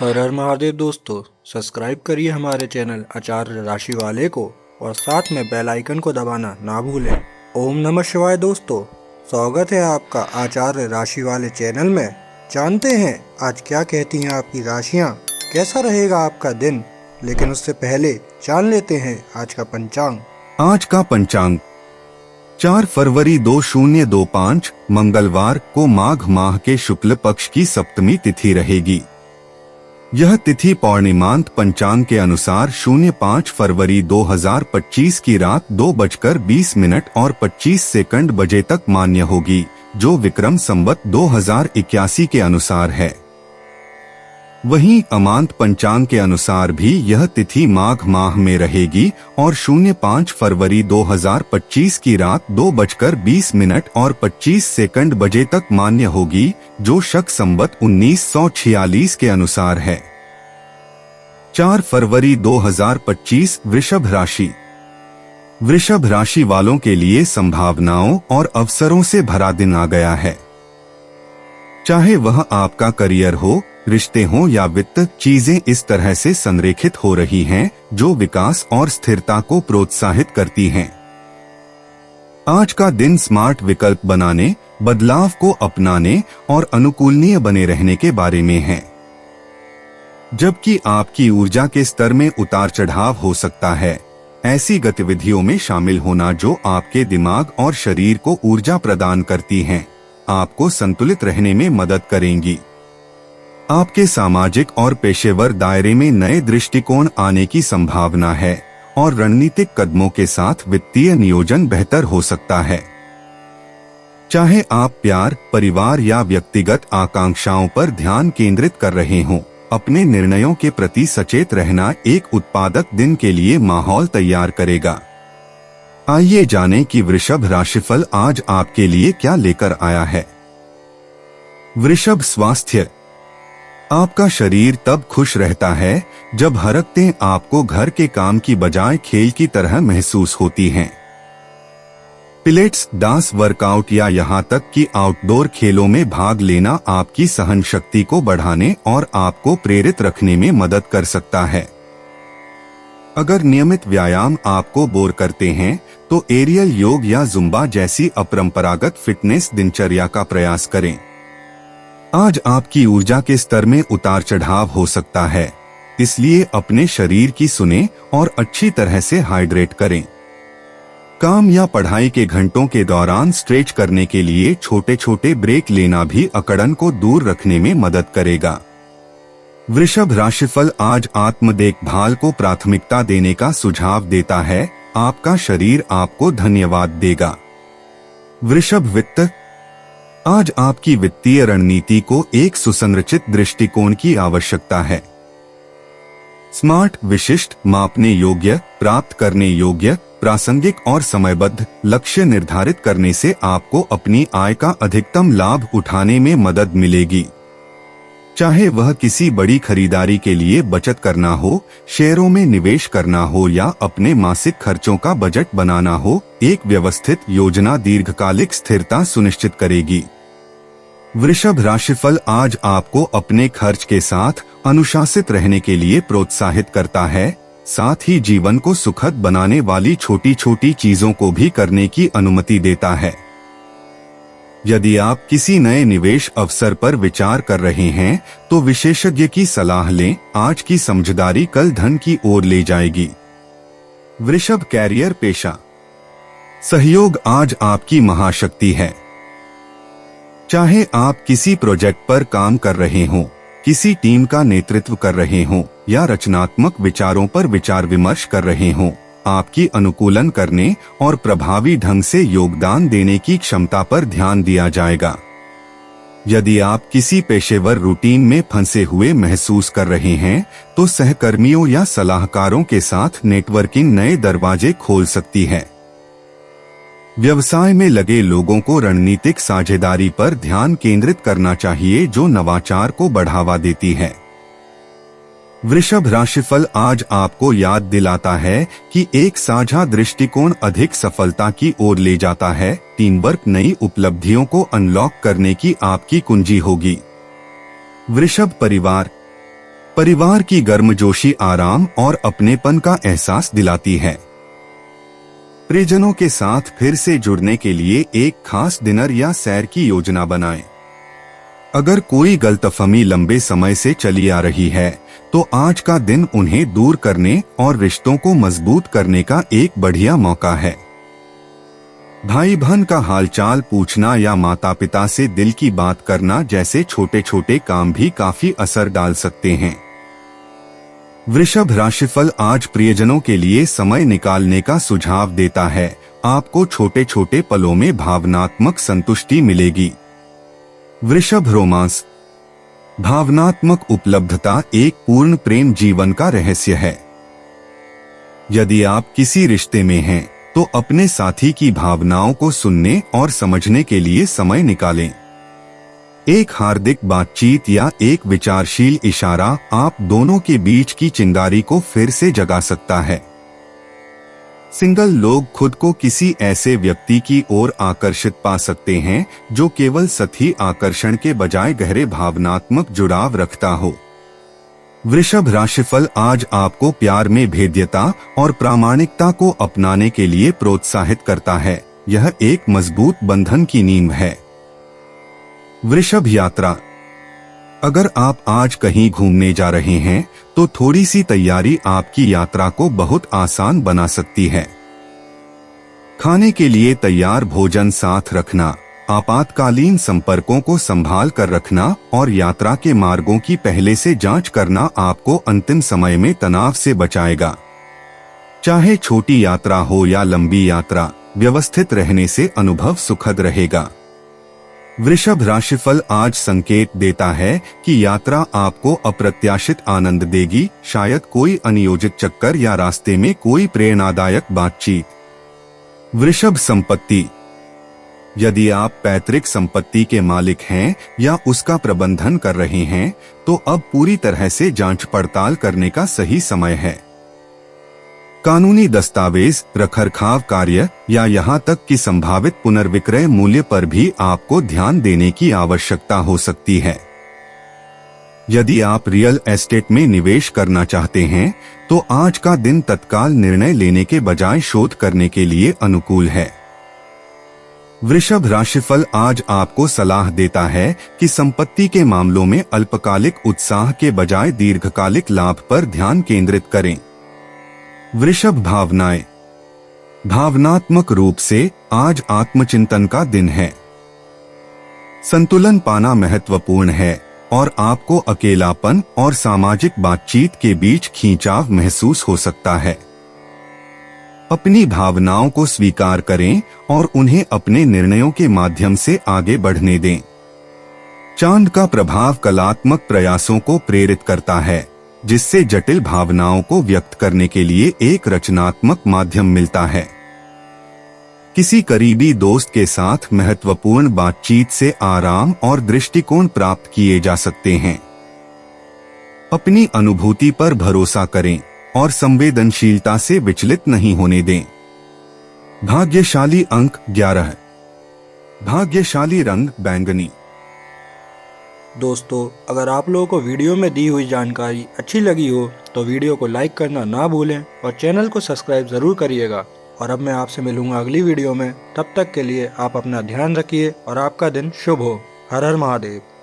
हर हर महादेव दोस्तों, सब्सक्राइब करिए हमारे चैनल आचार्य राशि वाले को और साथ में बेल आइकन को दबाना ना भूलें। ओम नमः शिवाय दोस्तों, स्वागत है आपका आचार्य राशि वाले चैनल में। जानते हैं आज क्या कहती हैं आपकी राशियां, कैसा रहेगा आपका दिन। लेकिन उससे पहले जान लेते हैं आज का पंचांग। आज का पंचांग 4 फरवरी 2025 मंगलवार को माघ माह के शुक्ल पक्ष की सप्तमी तिथि रहेगी। यह तिथि पौर्णिमांत पंचांग के अनुसार 05 फरवरी 2025 की रात 2:20 और 25 सेकंड बजे तक मान्य होगी, जो विक्रम संवत 2081 के अनुसार है। वहीं अमांत पंचांग के अनुसार भी यह तिथि माघ माह में रहेगी और 05 फरवरी 2025 की रात 2:20 और 25 सेकंड बजे तक मान्य होगी, जो शक संवत 1946 के अनुसार है। 4 फरवरी 2025 वृषभ राशि। वृषभ राशि वालों के लिए संभावनाओं और अवसरों से भरा दिन आ गया है। चाहे वह आपका करियर हो, रिश्ते हों या वित्त, चीजें इस तरह से संरेखित हो रही हैं जो विकास और स्थिरता को प्रोत्साहित करती हैं। आज का दिन स्मार्ट विकल्प बनाने, बदलाव को अपनाने और अनुकूलनीय बने रहने के बारे में है। जबकि आपकी ऊर्जा के स्तर में उतार चढ़ाव हो सकता है, ऐसी गतिविधियों में शामिल होना जो आपके दिमाग और शरीर को ऊर्जा प्रदान करती हैं, आपको संतुलित रहने में मदद करेंगी। आपके सामाजिक और पेशेवर दायरे में नए दृष्टिकोण आने की संभावना है और रणनीतिक कदमों के साथ वित्तीय नियोजन बेहतर हो सकता है। चाहे आप प्यार, परिवार या व्यक्तिगत आकांक्षाओं पर ध्यान केंद्रित कर रहे हों, अपने निर्णयों के प्रति सचेत रहना एक उत्पादक दिन के लिए माहौल तैयार करेगा। आइए जानें कि वृषभ राशिफल आज आपके लिए क्या लेकर आया है। वृषभ स्वास्थ्य। आपका शरीर तब खुश रहता है जब हरकतें आपको घर के काम की बजाय खेल की तरह महसूस होती हैं। पिलेट्स, डांस, वर्कआउट या यहाँ तक कि आउटडोर खेलों में भाग लेना आपकी सहन शक्ति को बढ़ाने और आपको प्रेरित रखने में मदद कर सकता है। अगर नियमित व्यायाम आपको बोर करते हैं तो एरियल योग या जुम्बा जैसी अपरंपरागत फिटनेस दिनचर्या का प्रयास करें। आज आपकी ऊर्जा के स्तर में उतार चढ़ाव हो सकता है, इसलिए अपने शरीर की सुने और अच्छी तरह से हाइड्रेट करें। काम या पढ़ाई के घंटों के दौरान स्ट्रेच करने के लिए छोटे छोटे ब्रेक लेना भी अकड़न को दूर रखने में मदद करेगा। वृषभ राशिफल आज आत्म देखभाल को प्राथमिकता देने का सुझाव देता है। आपका शरीर आपको धन्यवाद देगा। वृषभ वित्त। आज आपकी वित्तीय रणनीति को एक सुसंरचित दृष्टिकोण की आवश्यकता है। स्मार्ट, विशिष्ट, मापने योग्य, प्राप्त करने योग्य, प्रासंगिक और समयबद्ध लक्ष्य निर्धारित करने से आपको अपनी आय का अधिकतम लाभ उठाने में मदद मिलेगी। चाहे वह किसी बड़ी खरीदारी के लिए बचत करना हो, शेयरों में निवेश करना हो या अपने मासिक खर्चों का बजट बनाना हो, एक व्यवस्थित योजना दीर्घकालिक स्थिरता सुनिश्चित करेगी। वृषभ राशिफल आज आपको अपने खर्च के साथ अनुशासित रहने के लिए प्रोत्साहित करता है, साथ ही जीवन को सुखद बनाने वाली छोटी छोटी चीजों को भी करने की अनुमति देता है। यदि आप किसी नए निवेश अवसर पर विचार कर रहे हैं तो विशेषज्ञ की सलाह लें। आज की समझदारी कल धन की ओर ले जाएगी। वृषभ कैरियर पेशा। सहयोग आज आपकी महाशक्ति है। चाहे आप किसी प्रोजेक्ट पर काम कर रहे हों, किसी टीम का नेतृत्व कर रहे हों या रचनात्मक विचारों पर विचार विमर्श कर रहे हों, आपकी अनुकूलन करने और प्रभावी ढंग से योगदान देने की क्षमता पर ध्यान दिया जाएगा। यदि आप किसी पेशेवर रूटीन में फंसे हुए महसूस कर रहे हैं तो सहकर्मियों या सलाहकारों के साथ नेटवर्किंग नए दरवाजे खोल सकती है। व्यवसाय में लगे लोगों को रणनीतिक साझेदारी पर ध्यान केंद्रित करना चाहिए जो नवाचार को बढ़ावा देती है। वृषभ राशिफल आज आपको याद दिलाता है कि एक साझा दृष्टिकोण अधिक सफलता की ओर ले जाता है। टीम वर्क नई उपलब्धियों को अनलॉक करने की आपकी कुंजी होगी। वृषभ परिवार। परिवार की गर्मजोशी आराम और अपनेपन का एहसास दिलाती है। प्रियजनों के साथ फिर से जुड़ने के लिए एक खास डिनर या सैर की योजना बनाएं। अगर कोई गलतफहमी लंबे समय से चली आ रही है तो आज का दिन उन्हें दूर करने और रिश्तों को मजबूत करने का एक बढ़िया मौका है। भाई बहन का हालचाल पूछना या माता पिता से दिल की बात करना जैसे छोटे छोटे काम भी काफी असर डाल सकते हैं। वृषभ राशिफल आज प्रियजनों के लिए समय निकालने का सुझाव देता है। आपको छोटे छोटे पलों में भावनात्मक संतुष्टि मिलेगी। वृषभ रोमांस, भावनात्मक उपलब्धता एक पूर्ण प्रेम जीवन का रहस्य है। यदि आप किसी रिश्ते में हैं, तो अपने साथी की भावनाओं को सुनने और समझने के लिए समय निकालें। एक हार्दिक बातचीत या एक विचारशील इशारा आप दोनों के बीच की चिंगारी को फिर से जगा सकता है। सिंगल लोग खुद को किसी ऐसे व्यक्ति की ओर आकर्षित पा सकते हैं जो केवल सतही आकर्षण के बजाय गहरे भावनात्मक जुड़ाव रखता हो। वृषभ राशिफल आज आपको प्यार में भेद्यता और प्रामाणिकता को अपनाने के लिए प्रोत्साहित करता है। यह एक मजबूत बंधन की नींव है। वृषभ यात्रा, अगर आप आज कहीं घूमने जा रहे हैं तो थोड़ी सी तैयारी आपकी यात्रा को बहुत आसान बना सकती है। खाने के लिए तैयार भोजन साथ रखना, आपातकालीन संपर्कों को संभाल कर रखना और यात्रा के मार्गों की पहले से जांच करना आपको अंतिम समय में तनाव से बचाएगा। चाहे छोटी यात्रा हो या लंबी यात्रा, व्यवस्थित रहने से अनुभव सुखद रहेगा। वृषभ राशिफल आज संकेत देता है कि यात्रा आपको अप्रत्याशित आनंद देगी, शायद कोई अनियोजित चक्कर या रास्ते में कोई प्रेरणादायक बातचीत। वृषभ संपत्ति, यदि आप पैतृक संपत्ति के मालिक हैं या उसका प्रबंधन कर रहे हैं तो अब पूरी तरह से जांच पड़ताल करने का सही समय है। कानूनी दस्तावेज, रखरखाव कार्य या यहाँ तक कि संभावित पुनर्विक्रय मूल्य पर भी आपको ध्यान देने की आवश्यकता हो सकती है। यदि आप रियल एस्टेट में निवेश करना चाहते हैं तो आज का दिन तत्काल निर्णय लेने के बजाय शोध करने के लिए अनुकूल है। वृषभ राशिफल आज आपको सलाह देता है कि संपत्ति के मामलों में अल्पकालिक उत्साह के बजाय दीर्घकालिक लाभ पर ध्यान केंद्रित करें। वृषभ भावनाएं, भावनात्मक रूप से आज आत्मचिंतन का दिन है। संतुलन पाना महत्वपूर्ण है और आपको अकेलापन और सामाजिक बातचीत के बीच खींचाव महसूस हो सकता है। अपनी भावनाओं को स्वीकार करें और उन्हें अपने निर्णयों के माध्यम से आगे बढ़ने दें। चांद का प्रभाव कलात्मक प्रयासों को प्रेरित करता है, जिससे जटिल भावनाओं को व्यक्त करने के लिए एक रचनात्मक माध्यम मिलता है। किसी करीबी दोस्त के साथ महत्वपूर्ण बातचीत से आराम और दृष्टिकोण प्राप्त किए जा सकते हैं। अपनी अनुभूति पर भरोसा करें और संवेदनशीलता से विचलित नहीं होने दें। भाग्यशाली अंक 11, भाग्यशाली रंग बैंगनी। दोस्तों, अगर आप लोगों को वीडियो में दी हुई जानकारी अच्छी लगी हो तो वीडियो को लाइक करना ना भूलें और चैनल को सब्सक्राइब ज़रूर करिएगा। और अब मैं आपसे मिलूंगा अगली वीडियो में। तब तक के लिए आप अपना ध्यान रखिए और आपका दिन शुभ हो। हर हर महादेव।